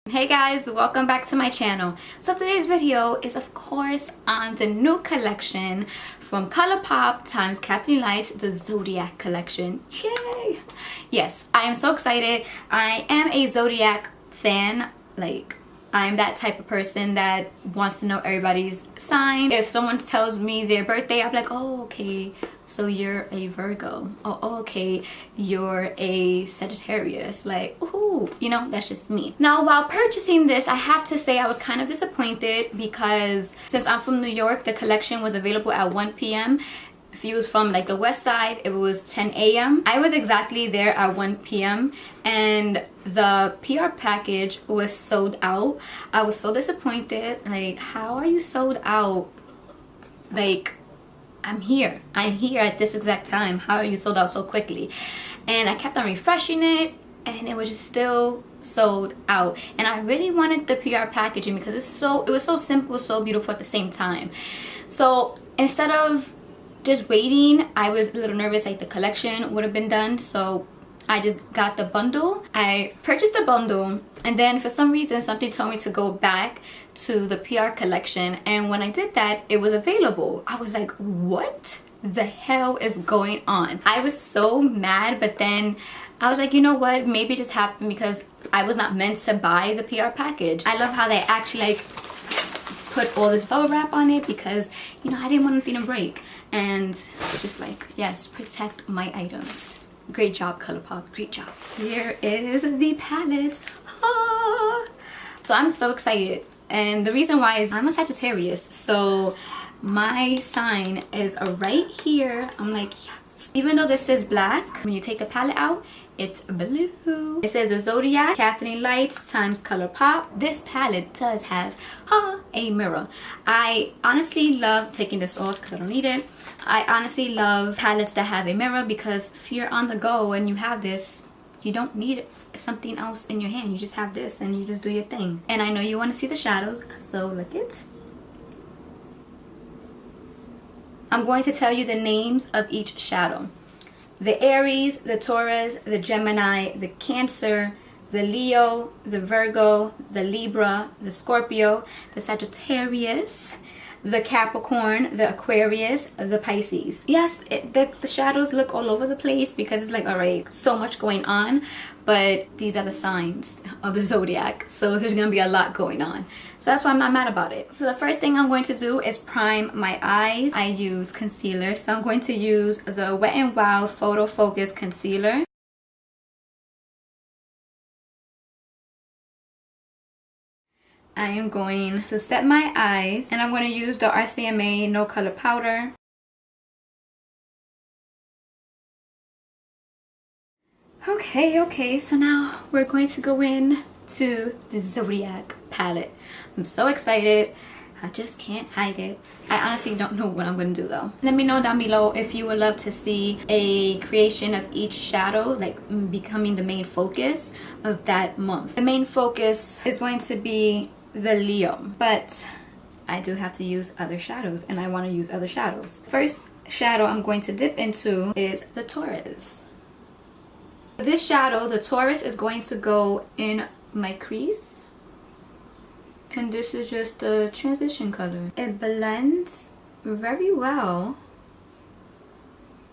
Hey guys, welcome back to my channel. So today's video is of course on the new collection from Colourpop times Kathleen, the Zodiac collection. Yay! Yes, I am so excited. I am a Zodiac fan. I'm that type of person that wants to know everybody's sign. If someone tells me their birthday, I'm like, oh, okay, so you're a Virgo. Oh, okay, you're a Sagittarius. Like, ooh, you know, that's just me. Now, while purchasing this, I have to say I was kind of disappointed because since I'm from New York, the collection was available at 1 p.m. If you was from like the west side, it was 10 a.m. I was exactly there at 1 p.m. and the PR package was sold out. I was so disappointed. Like, how are you sold out? Like, I'm here at this exact time. How are you sold out so quickly? And I kept on refreshing it and it was just still sold out. And I really wanted the PR packaging because it was so simple, so beautiful at the same time. So instead of just waiting, I was a little nervous like the collection would have been done, so I just got the bundle. I purchased the bundle and then for some reason something told me to go back to the PR collection, and when I did that it was available. I was like, what the hell is going on? I was so mad, but then I was like, you know what, maybe it just happened because I was not meant to buy the PR package. I love how they actually like put all this bubble wrap on it because, you know, I didn't want anything to break. And just like, yes, protect my items. Great job, Colourpop, great job. Here is the palette. Ah. So I'm so excited, and the reason why is I'm a Sagittarius, so my sign is right here. I'm like, yes. Even though this is black, when you take the palette out, it's blue. It says the Zodiac Kathleen times Colourpop. This palette does have a mirror. I honestly love taking this off because I don't need it. I honestly love palettes that have a mirror because if you're on the go and you have this, you don't need something else in your hand. You just have this and you just do your thing. And I know you want to see the shadows, so look it. I'm going to tell you the names of each shadow. The Aries, the Taurus, the Gemini, the Cancer, the Leo, the Virgo, the Libra, the Scorpio, the Sagittarius, the Capricorn, the Aquarius, the Pisces. Yes, the shadows look all over the place because it's like, all right, so much going on, but these are the signs of the Zodiac, so there's gonna be a lot going on. So that's why I'm not mad about it. So the first thing I'm going to do is prime my eyes. I use concealer, so I'm going to use the Wet n Wild Photo Focus Concealer. I am going to set my eyes, and I'm going to use the RCMA No Color Powder. Okay, so now we're going to go in to the Zodiac palette. I'm so excited. I just can't hide it. I honestly don't know what I'm going to do though. Let me know down below if you would love to see a creation of each shadow, like becoming the main focus of that month. The main focus is going to be the Leo, but I do have to use other shadows, and I want to use other shadows. First shadow I'm going to dip into is the Taurus. This shadow, the Taurus, is going to go in my crease, and this is just the transition color. It blends very well,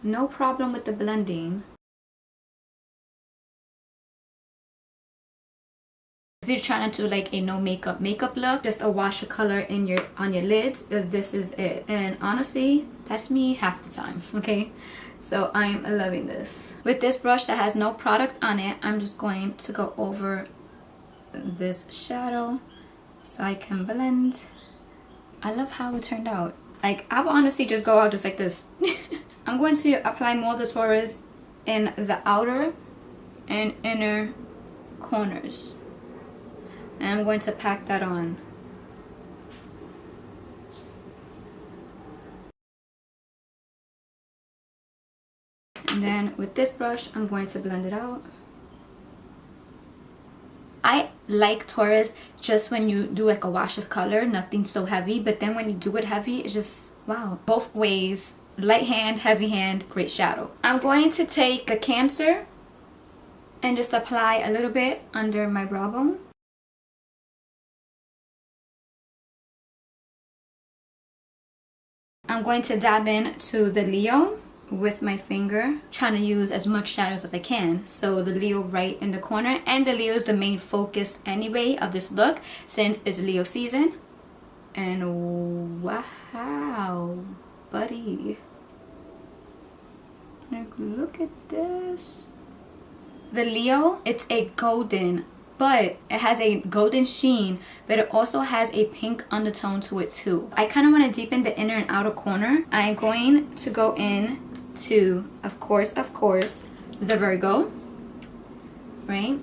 no problem with the blending. If you're trying to do like a no makeup look, just a wash of color on your lids, this is it. And honestly, that's me half the time, okay? So I'm loving this. With this brush that has no product on it, I'm just going to go over this shadow so I can blend. I love how it turned out. Like, I would honestly just go out just like this. I'm going to apply more of the Taurus in the outer and inner corners. And I'm going to pack that on. And then with this brush, I'm going to blend it out. I like Taurus just when you do like a wash of color, nothing so heavy, but then when you do it heavy, it's just, wow. Both ways, light hand, heavy hand, great shadow. I'm going to take a Cancer and just apply a little bit under my brow bone. I'm going to dab in to the Leo with my finger, trying to use as much shadows as I can. So the Leo right in the corner, and the Leo is the main focus anyway of this look since it's Leo season. And wow, buddy, like, look at this. The Leo, it's a golden, but it has a golden sheen, but it also has a pink undertone to it too. I kind of want to deepen the inner and outer corner. I'm going to go in to, of course, the Virgo, right?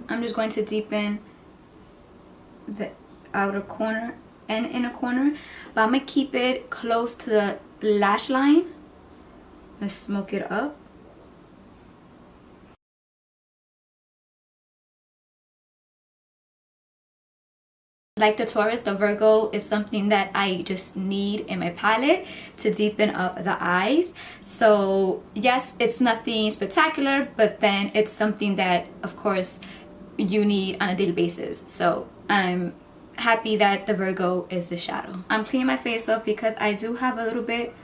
I'm just going to deepen the outer corner and inner corner, but I'm going to keep it close to the lash line. Let's smoke it up. Like the Taurus, the Virgo is something that I just need in my palette to deepen up the eyes. So yes, it's nothing spectacular, but then it's something that, of course, you need on a daily basis. So I'm happy that the Virgo is the shadow. I'm cleaning my face off because I do have a little bit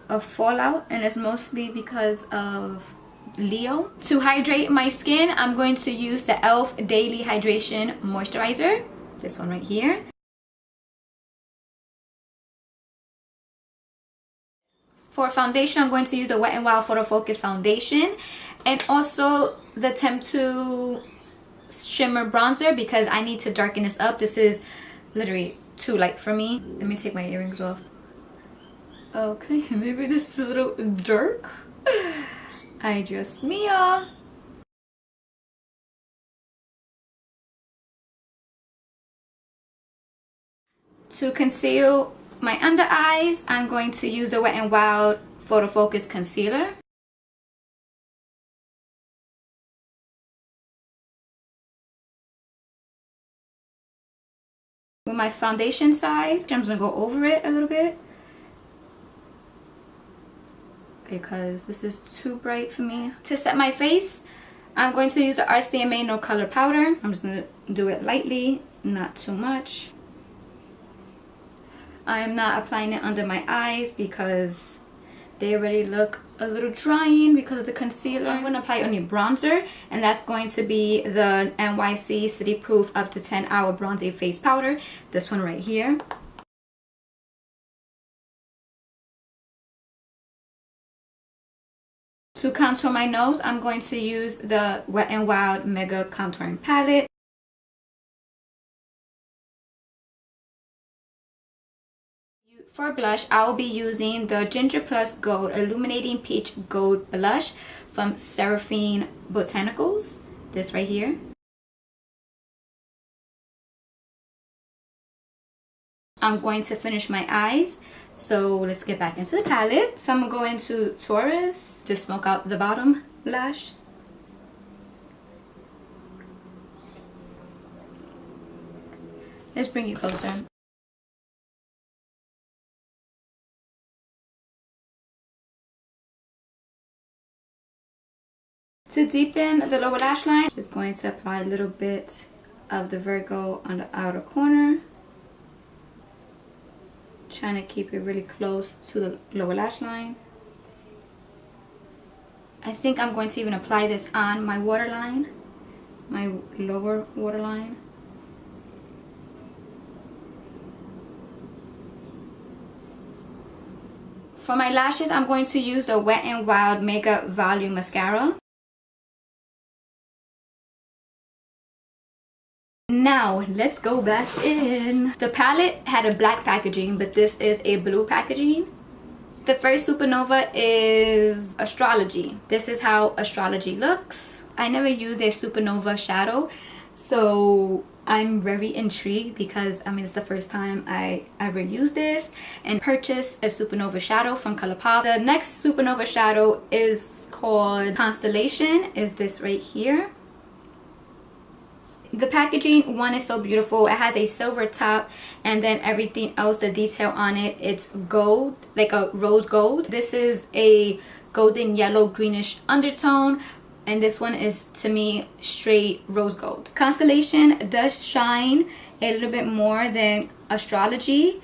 of fallout, and it's mostly because of Leo. To hydrate my skin, I'm going to use the e.l.f. Daily Hydration Moisturizer. This one right here. For foundation, I'm going to use the Wet n Wild Photo Focus Foundation, and also the Temp2 Shimmer Bronzer because I need to darken this up. This is literally too light for me. Let me take my earrings off. Okay, maybe this is a little dark. Ay, Dios mío. To conceal my under eyes, I'm going to use the Wet n Wild Photo Focus Concealer. With my foundation side, I'm just going to go over it a little bit because this is too bright for me. To set my face, I'm going to use the RCMA No Color Powder. I'm just going to do it lightly, not too much. I am not applying it under my eyes because they already look a little drying because of the concealer. I'm going to apply only bronzer, and that's going to be the NYC City Proof Up to 10 Hour Bronzing Face Powder. This one right here. To contour my nose, I'm going to use the Wet n Wild Mega Contouring Palette. For blush, I will be using the Ginger Plus Gold Illuminating Peach Gold Blush from Seraphine Botanicals. This right here. I'm going to finish my eyes, so let's get back into the palette. So I'm going to go into Taurus to smoke out the bottom lash. Let's bring you closer. To deepen the lower lash line, just going to apply a little bit of the Virgo on the outer corner. Trying to keep it really close to the lower lash line. I think I'm going to even apply this on my waterline, my lower waterline. For my lashes, I'm going to use the Wet n Wild Mega Volume Mascara. Now, let's go back in. The palette had a black packaging, but this is a blue packaging. The first Supernova is Astrology. This is how Astrology looks. I never used a Supernova shadow, so I'm very intrigued because, I mean, it's the first time I ever used this and purchased a Supernova shadow from Colourpop. The next Supernova shadow is called Constellation, is this right here. The packaging, one, is so beautiful. It has a silver top, and then everything else, the detail on it, it's gold, like a rose gold. This is a golden yellow greenish undertone, and this one is, to me, straight rose gold. Constellation does shine a little bit more than Astrology.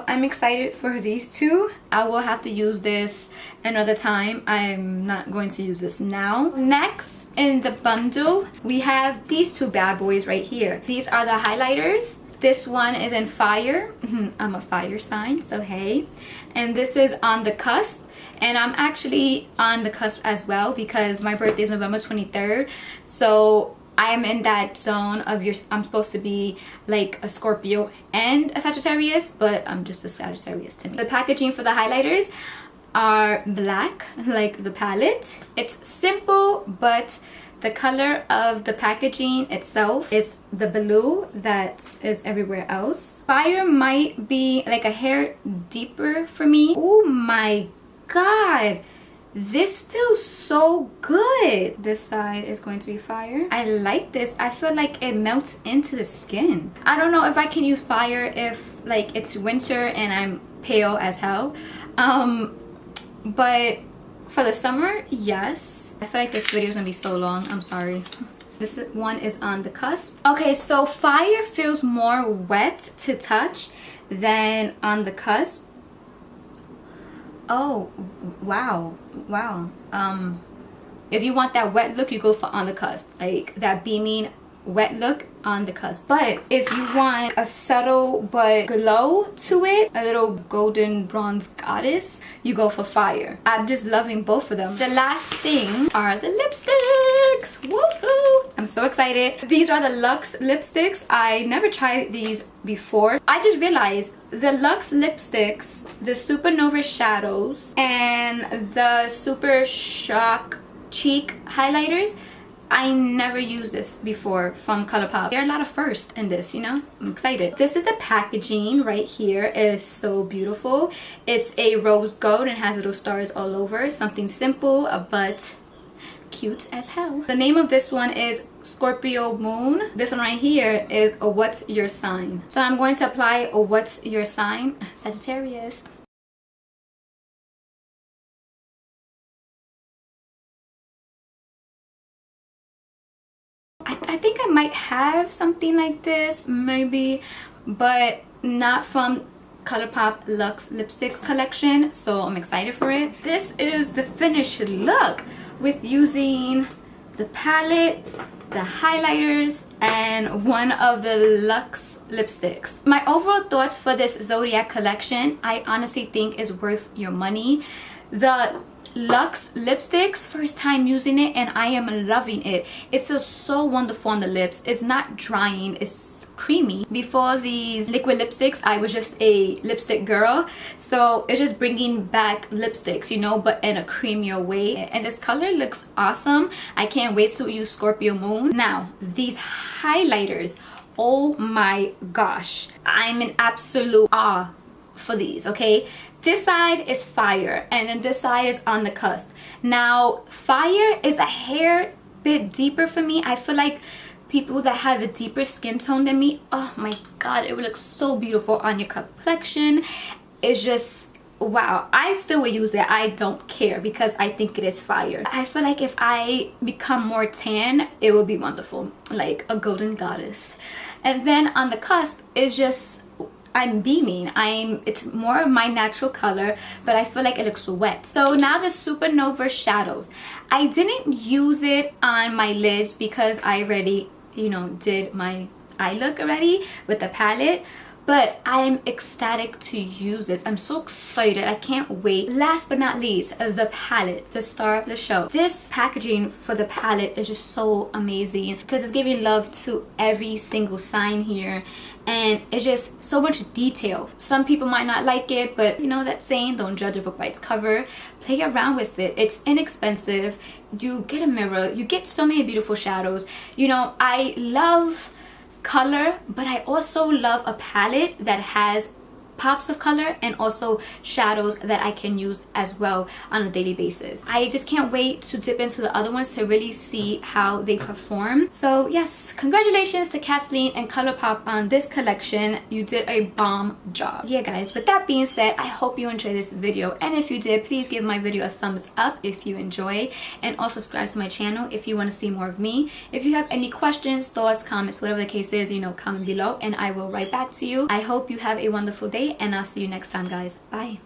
I'm excited for these two. I will have to use this another time. I'm not going to use this now. Next in the bundle, we have these two bad boys right here. These are the highlighters. This one is in fire. I'm a fire sign, so hey. And this is on the cusp. And I'm actually on the cusp as well because my birthday is November 23rd. So I am in that zone of I'm supposed to be like a Scorpio and a Sagittarius, but I'm just a Sagittarius to me. The packaging for the highlighters are black, like the palette. It's simple, but the color of the packaging itself is the blue that is everywhere else. Fire might be like a hair deeper for me. Oh my god, this feels so good. This side is going to be fire. I like this. I feel like it melts into the skin. I don't know if I can use fire if like it's winter and I'm pale as hell, but for the summer, yes. I feel like this video is gonna be so long. I'm sorry. This one is on the cusp. Okay, so fire feels more wet to touch than on the cusp. Oh, wow. If you want that wet look, you go for on the cusp, like that beaming wet look on the cusp. But if you want a subtle but glow to it, a little golden bronze goddess, you go for fire. I'm just loving both of them. The last thing are the lipsticks. Woohoo! I'm so excited. These are the Luxe lipsticks. I never tried these before. I just realized the Luxe lipsticks, the Supernova shadows and the Super Shock cheek highlighters, I never used this before from Colourpop. There are a lot of firsts in this, you know? I'm excited. This is the packaging right here. It is so beautiful. It's a rose gold and has little stars all over. Something simple but cute as hell. The name of this one is Scorpio Moon. This one right here is a What's Your Sign. So I'm going to apply a What's Your Sign? Sagittarius. I think I might have something like this, maybe, but not from Colourpop Luxe Lipsticks collection, so I'm excited for it. This is the finished look with using the palette, the highlighters, and one of the Luxe lipsticks. My overall thoughts for this Zodiac collection, I honestly think is worth your money. The Luxe lipsticks, first time using it and I am loving it. It feels so wonderful on the lips. It's not drying, it's creamy. Before these liquid lipsticks, I was just a lipstick girl, so it's just bringing back lipsticks, you know, but in a creamier way. And this color looks awesome. I can't wait to use Scorpio Moon. Now these highlighters, oh my gosh, I'm in absolute awe for these. Okay, this side is fire and then this side is on the cusp. Now fire is a hair bit deeper for me. I feel like people that have a deeper skin tone than me, oh my god, it would look so beautiful on your complexion. It's just wow. I still will use it. I don't care because I think it is fire. I feel like if I become more tan, it will be wonderful, like a golden goddess. And then on the cusp is just, I'm beaming. It's more of my natural color, but I feel like it looks wet. So now the Supernova shadows. I didn't use it on my lids because I already, you know, did my eye look already with the palette. But I'm ecstatic to use this. I'm so excited. I can't wait. Last but not least, the palette, the star of the show. This packaging for the palette is just so amazing because it's giving love to every single sign here. And it's just so much detail. Some people might not like it, but you know that saying, don't judge a book by its cover. Play around with it. It's inexpensive. You get a mirror. You get so many beautiful shadows. You know, I love color, but I also love a palette that has pops of color and also shadows that I can use as well on a daily basis. I just can't wait to dip into the other ones to really see how they perform. So yes, congratulations to Kathleen and Colourpop on this collection. You did a bomb job. Yeah guys, with that being said, I hope you enjoyed this video, and if you did, please give my video a thumbs up if you enjoy, and also subscribe to my channel if you want to see more of me. If you have any questions, thoughts, comments, whatever the case is, you know, comment below and I will write back to you. I hope you have a wonderful day and I'll see you next time, guys. Bye.